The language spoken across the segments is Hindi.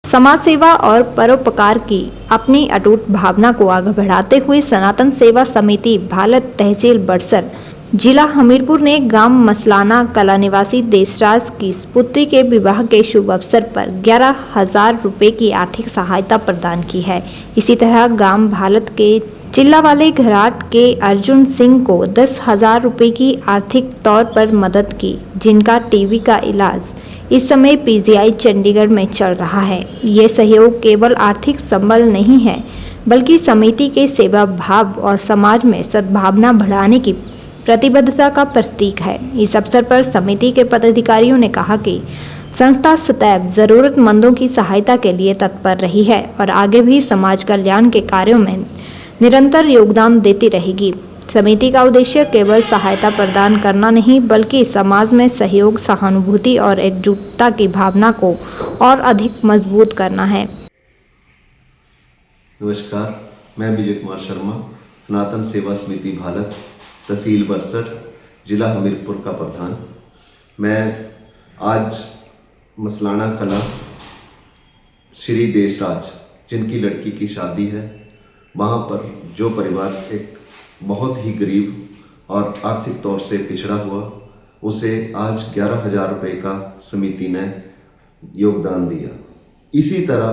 समाज सेवा और परोपकार की अपनी अटूट भावना को आगे बढ़ाते हुए सनातन सेवा समिति भारत तहसील बड़सर जिला हमीरपुर ने गांव मसलाना कला निवासी देशराज की पुत्री के विवाह के शुभ अवसर पर 11,000 रुपये की आर्थिक सहायता प्रदान की है। इसी तरह गांव भारत के चिल्ला वाले घराट के अर्जुन सिंह को 10,000 रुपये की आर्थिक तौर पर मदद की, जिनका टीबी का इलाज इस समय पीजीआई चंडीगढ़ में चल रहा है। ये सहयोग केवल आर्थिक संबल नहीं है, बल्कि समिति के सेवा भाव और समाज में सद्भावना बढ़ाने की प्रतिबद्धता का प्रतीक है। इस अवसर पर समिति के पदाधिकारियों ने कहा कि संस्था सदैव जरूरतमंदों की सहायता के लिए तत्पर रही है और आगे भी समाज कल्याण के कार्यों में निरंतर योगदान देती रहेगी। समिति का उद्देश्य केवल सहायता प्रदान करना नहीं, बल्कि समाज में सहयोग, सहानुभूति और एकजुटता की भावना को और अधिक मजबूत करना है। नमस्कार, मैं विजय कुमार शर्मा, सनातन सेवा समिति भारत तहसील बड़सर जिला हमीरपुर का प्रधान। मैं आज मसलाना कला श्री देशराज, जिनकी लड़की की शादी है, वहाँ पर जो परिवार एक बहुत ही गरीब और आर्थिक तौर से पिछड़ा हुआ, उसे आज 11,000 रुपये का समिति ने योगदान दिया। इसी तरह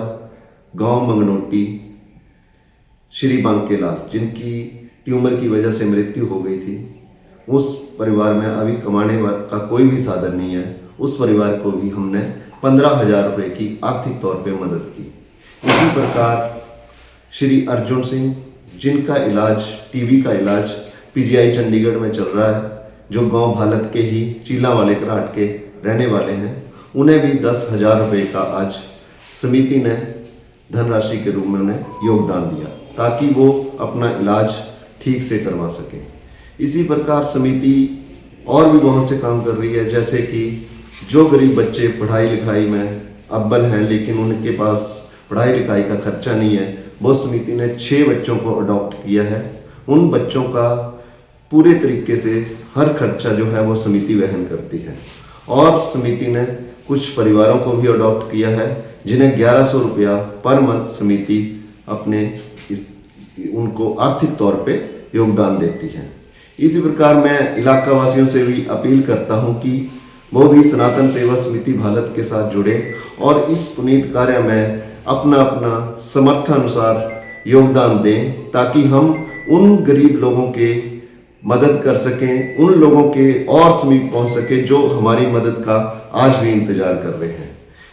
गांव मंगनोटी श्री बांकेलाल, जिनकी ट्यूमर की वजह से मृत्यु हो गई थी, उस परिवार में अभी कमाने का कोई भी साधन नहीं है। उस परिवार को भी हमने 15,000 रुपये की आर्थिक तौर पे मदद की। इसी प्रकार श्री अर्जुन सिंह, जिनका इलाज टीबी का इलाज पीजीआई चंडीगढ़ में चल रहा है, जो गांव भारत के ही चिल्ला वाले घराट के रहने वाले हैं, उन्हें भी 10,000 रुपये का आज समिति ने धनराशि के रूप में उन्हें योगदान दिया, ताकि वो अपना इलाज ठीक से करवा सकें। इसी प्रकार समिति और भी बहुत से काम कर रही है, जैसे कि जो गरीब बच्चे पढ़ाई लिखाई में अव्वल हैं लेकिन उनके पास पढ़ाई लिखाई का खर्चा नहीं है, वो समिति ने 6 बच्चों को अडॉप्ट किया है। उन बच्चों का पूरे तरीके से हर खर्चा जो है वो समिति वहन करती है। और समिति ने कुछ परिवारों को भी अडॉप्ट किया है, जिन्हें 1100 रुपया पर मंथ समिति अपने उनको आर्थिक तौर पे योगदान देती है। इसी प्रकार मैं इलाका वासियों से भी अपील करता हूं कि वो भी सनातन सेवा समिति भारत के साथ जुड़े और इस पुनीत कार्य में अपना अपना समर्थानुसार योगदान दें, ताकि हम उन गरीब लोगों के मदद कर सकें, उन लोगों के और समीप पहुंच सके जो हमारी मदद का आज भी इंतजार कर रहे हैं।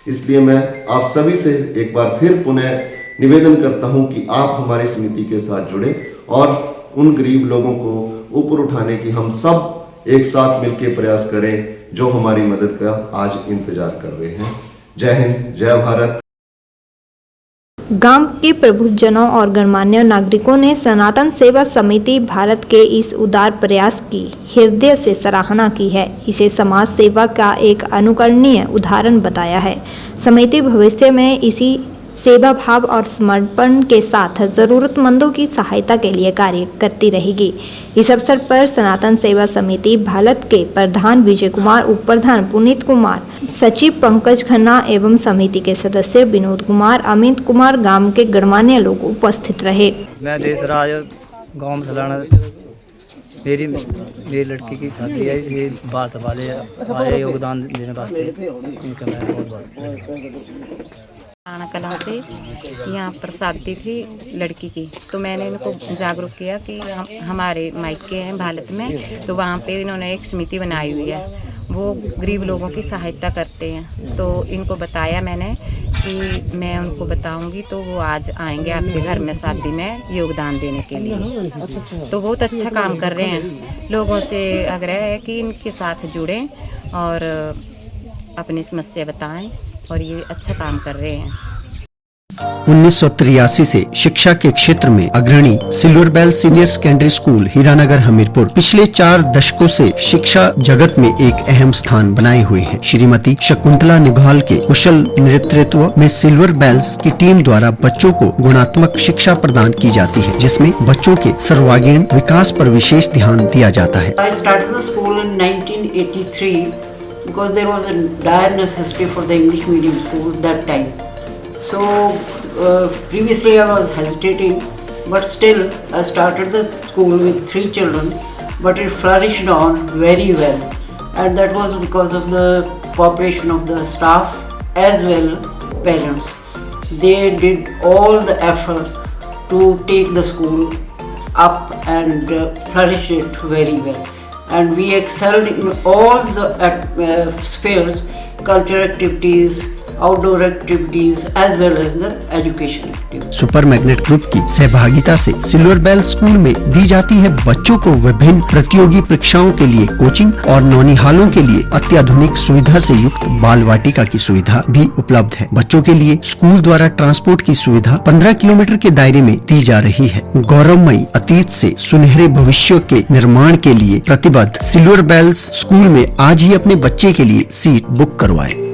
इसलिए मैं आप सभी से एक बार फिर पुनः निवेदन करता हूं कि आप हमारी समिति के साथ जुड़े और उन गरीब लोगों को ऊपर उठाने की हम सब एक साथ मिलकर प्रयास करें, जो हमारी मदद का आज इंतजार कर रहे हैं। जय हिंद, जय भारत। गांव के प्रबुद्धजनों और गणमान्य नागरिकों ने सनातन सेवा समिति भारत के इस उदार प्रयास की हृदय से सराहना की है। इसे समाज सेवा का एक अनुकरणीय उदाहरण बताया है। समिति भविष्य में इसी सेवा भाव और समर्पण के साथ जरूरतमंदों की सहायता के लिए कार्य करती रहेगी। इस अवसर पर सनातन सेवा समिति भारत के प्रधान विजय कुमार, उप प्रधान पुनीत कुमार, सचिव पंकज खन्ना एवं समिति के सदस्य विनोद कुमार, अमित कुमार, गांव के गणमान्य लोग उपस्थित रहे। मैं देशराज, गांव मसलाना, मेरी लड़की की शादी है, ये बात वाले आए योगदान देने वास्ते इनका मैं बहुत राणा कला से यहाँ पर शादी थी लड़की की, तो मैंने इनको जागरूक किया कि हमारे मायके हैं भारत में, तो वहाँ पे इन्होंने एक समिति बनाई हुई है, वो गरीब लोगों की सहायता करते हैं। तो इनको बताया मैंने कि मैं उनको बताऊंगी, तो वो आज आएंगे आपके घर में शादी में योगदान देने के लिए। तो बहुत अच्छा काम कर रहे हैं। लोगों से आग्रह है कि इनके साथ जुड़ें और अपनी समस्या बताएं, और ये अच्छा काम कर रहे हैं। 1983 से शिक्षा के क्षेत्र में अग्रणी silver bell senior secondary school Hiranagar Hamirpur पिछले 4 दशकों से शिक्षा जगत में एक अहम स्थान बनाए हुए हैं। श्रीमती शकुंतला निघाल के कुशल नेतृत्व में सिल्वर बेल्स की टीम द्वारा बच्चों को गुणात्मक शिक्षा प्रदान की जाती है, जिसमें बच्चों के सर्वांगीण विकास पर विशेष ध्यान दिया जाता है। I started the school in 1983 because there was a dire necessity for the English medium school that time. So previously I was hesitating, but still I started the school with 3 children, but it flourished on very well, and that was because of the cooperation of the staff as well parents. They did all the efforts to take the school up and flourish it very well, and we excelled in all the spheres, cultural activities, outdoor activities as well as the education activities. Super magnet group की सहभागिता से सिल्वर बेल स्कूल में दी जाती है बच्चों को विभिन्न प्रतियोगी परीक्षाओं के लिए कोचिंग और नौनिहालों के लिए अत्याधुनिक सुविधा से युक्त बाल वाटिका की सुविधा भी उपलब्ध है। बच्चों के लिए स्कूल द्वारा ट्रांसपोर्ट की सुविधा 15 किलोमीटर के दायरे में दी जा रही है। गौरवमयी अतीत से सुनहरे भविष्य के निर्माण के लिए प्रतिबद्ध सिल्वर बेल्स स्कूल में आज ही अपने बच्चे के लिए सीट बुक करवाएं।